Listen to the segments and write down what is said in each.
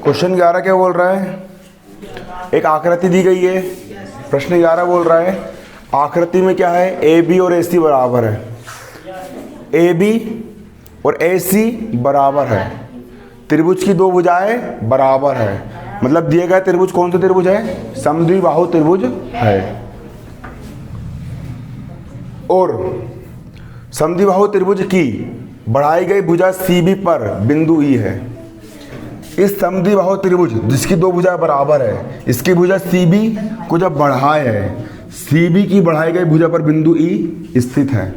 Question 11 क्या बोल रहा है? एक आकृति दी गई है, प्रश्न 11 बोल रहा है आकृति में क्या है, ए बी और ए सी बराबर है, ए बी और ए सी बराबर है, त्रिभुज की दो भुजाएं बराबर है। मतलब दिए गए त्रिभुज कौन सा त्रिभुज है? समद्विबाहु त्रिभुज है। और समद्विबाहु त्रिभुज की बढ़ाई गई भुजा सी बी पर बिंदु ई है। इस समद्विबाहु त्रिभुज जिसकी दो भुजाएं बराबर है, इसकी भुजा सी बी को जब बढ़ाए है, सी बी की बढ़ाई गई भुजा पर बिंदु ई स्थित है।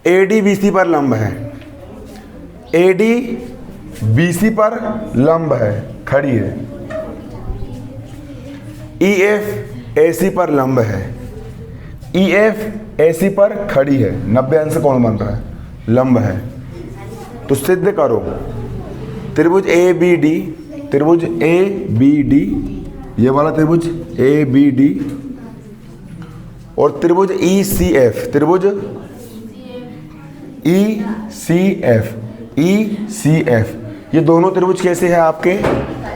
ए डी बी सी पर लंब है, ए डी बी सी पर लंब है, खड़ी है। ई एफ ए सी पर लंब है, ई एफ ए सी पर खड़ी है। 90 अंश कोण बन रहा है, लंब है। तो सिद्ध करो त्रिभुज ए बी डी, त्रिभुज ए बी डी, ये वाला त्रिभुज ए बी डी और त्रिभुज ई सी एफ, त्रिभुज ई सी एफ, ई सी एफ, ये दोनों त्रिभुज कैसे है आपके?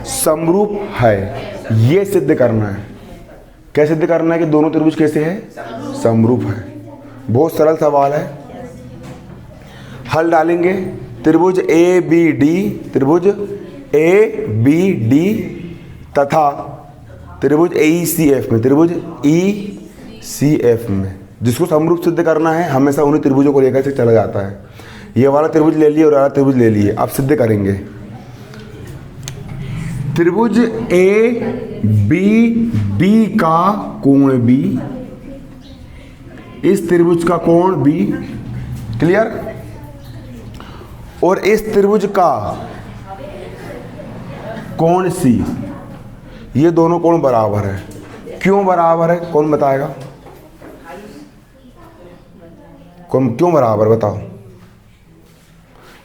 समरूप है। ये सिद्ध करना है। क्या सिद्ध करना है कि दोनों त्रिभुज कैसे है? समरूप है। बहुत सरल सवाल है, हल डालेंगे। त्रिभुज ए बी डी, त्रिभुज ए बी डी तथा त्रिभुज ई सी एफ में, त्रिभुज ई सी एफ में, जिसको समरूप सिद्ध करना है हमेशा उन्हीं त्रिभुजों को लेकर से चला जाता है। ये वाला त्रिभुज ले लिए और वाला त्रिभुज ले लिए। अब सिद्ध करेंगे त्रिभुज ए बी डी का कोण बी, इस त्रिभुज का कोण बी, क्लियर? और इस त्रिभुज का कोण सी, ये दोनों कोण बराबर है। क्यों बराबर है? कौन बताएगा? कौन क्यों बराबर बताओ?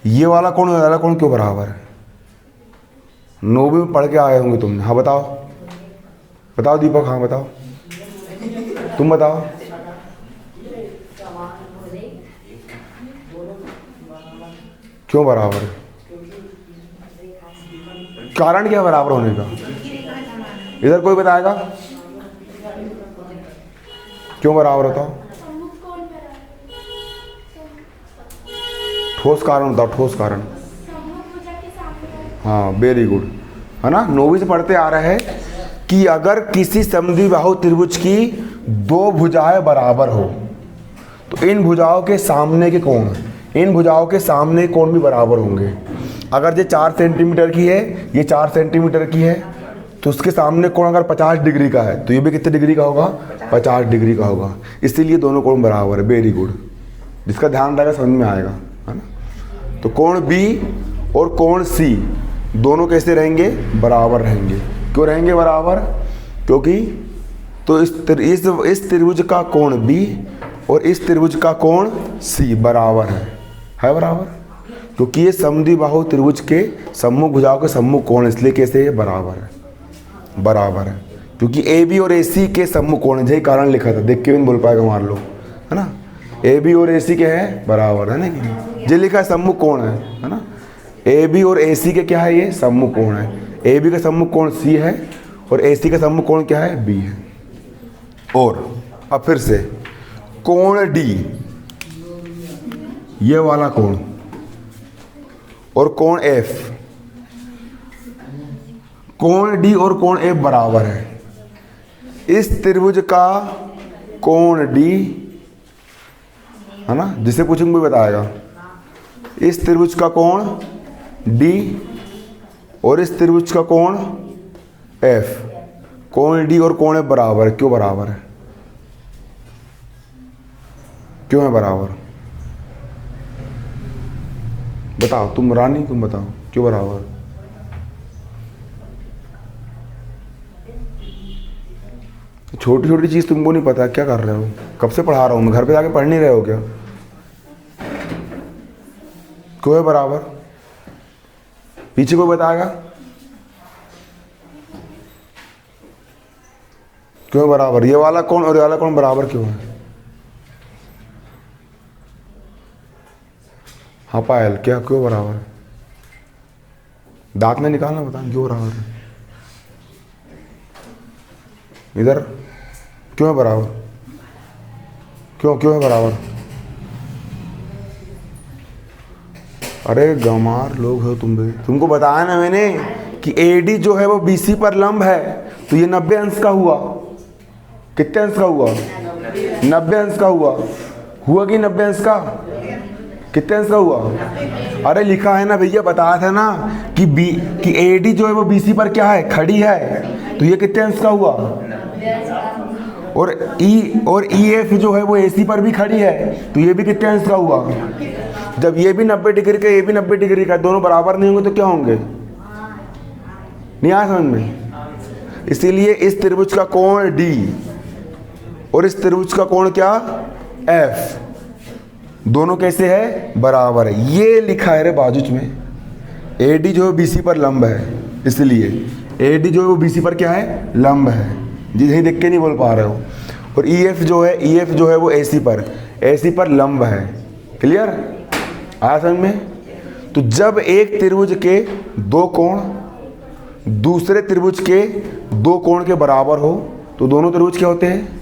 ये वाला कोण और वाला कोण क्यों बराबर है? 9वीं में पढ़ के आए होंगे तुमने। हाँ बताओ, बताओ दीपक, हाँ बताओ, तुम बताओ। क्यों बराबर है? कारण क्या बराबर होने का? इधर कोई बताएगा क्यों बराबर होता? ठोस कारण बताओ, ठोस कारण। हाँ वेरी गुड, है ना। 9वीं से पढ़ते आ रहे हैं कि अगर किसी समद्विबाहु त्रिभुज की दो भुजाएं बराबर हो तो इन भुजाओं के सामने के कोण, इन भुजाओं के सामने कोण भी बराबर होंगे। अगर ये 4 सेंटीमीटर की है, ये 4 सेंटीमीटर की है, तो उसके सामने कोण अगर 50 डिग्री का है तो ये भी कितने डिग्री का होगा? 50 डिग्री का होगा। इसीलिए दोनों कोण बराबर है। वेरी गुड, जिसका ध्यान रहेगा समझ में आएगा, है ना। तो कोण बी और कोण सी दोनों कैसे रहेंगे? बराबर रहेंगे। क्यों रहेंगे बराबर? क्योंकि तो इस त्रिभुज का कोण बी और इस त्रिभुज का कोण सी बराबर है बराबर, क्योंकि ये समद्विबाहु त्रिभुज के सम्मुख भुजाओं के सम्मुख कोण, इसलिए कैसे ये बराबर है? बराबर है क्योंकि ए बी और ए सी के सम्मुख कोण, यही कारण लिखा था, देख के भी नहीं बोल पाएगा मान लो, है ना। ए बी और ए सी के हैं बराबर, है ना, जो लिखा है सम्मुख कोण है ना। ए बी और ए सी के क्या है? ये सम्मुख कोण है। ए बी का सम्मुख कोण सी है और ए सी का सम्मुख कोण क्या है? बी है। और अब फिर से कोण डी, ये वाला कोण, और कोण एफ, कोण डी और कोण एफ बराबर है। इस त्रिभुज का कोण डी, है ना, जिसे पूछेंगे भी बताएगा। इस त्रिभुज का कोण डी और इस त्रिभुज का कोण एफ, कोण डी और कोण एफ बराबर है। क्यों बराबर है? क्यों है बराबर? बताओ तुम रानी, तुम बताओ क्यों बराबर? छोटी छोटी चीज तुमको नहीं पता, क्या कर रहे हो? कब से पढ़ा रहा हूं मैं, घर पे जाके पढ़ नहीं रहे हो क्या? क्यों है बराबर? पीछे कोई बताएगा क्यों बराबर? ये वाला कोण और ये वाला कोण बराबर क्यों है? हाँ पायल, क्या क्यों बराबर? दांत में निकालना, बता क्यों बराबर है। इधर क्यों है बराबर, क्यों है बराबर। अरे गंवार लोग हो तुम भी, तुमको बताया ना मैंने कि AD जो है वो BC पर लंब है, तो ये 90 अंश का हुआ। कितने अंश का हुआ? 90 अंश का हुआ कि 90 अंश का? कितने अंश का हुआ? अरे लिखा है ना भैया, बताया था ना कि AD जो है वो BC पर क्या है, खड़ी है, तो ये कितने अंश का हुआ। और EF जो है वो AC पर भी खड़ी है, तो ये भी कितने अंश का हुआ। जब ये भी 90 डिग्री का, ये भी 90 डिग्री का, दोनों बराबर नहीं होंगे तो क्या होंगे। नहीं आया समझ में। इसीलिए इस त्रिभुज का कोण D और इस त्रिभुज का कोण क्या, F, दोनों कैसे है, बराबर है। ये लिखा है रे बाजुच में, AD जो है BC पर लंब है, इसलिए AD जो है वो BC पर क्या है, लंब है। जी यही देख के नहीं बोल पा रहे हो। और EF जो है वो AC पर लंब है। क्लियर, आया समझ में। तो जब एक त्रिभुज के दो कोण दूसरे त्रिभुज के दो कोण के बराबर हो, तो दोनों त्रिभुज क्या होते हैं,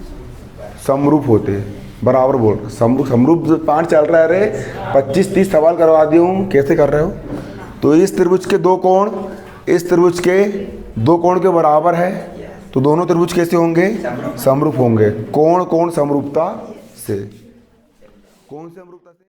समरूप होते हैं। बराबर बोल, समरूप 5 चल रहा है रे, 25-30 सवाल करवा दिया हूँ, कैसे कर रहे हो। तो इस त्रिभुज के दो कोण इस त्रिभुज के दो कोण के बराबर है, तो दोनों त्रिभुज कैसे होंगे, समरूप होंगे। कोण समरूपता से, कौन से समरूपता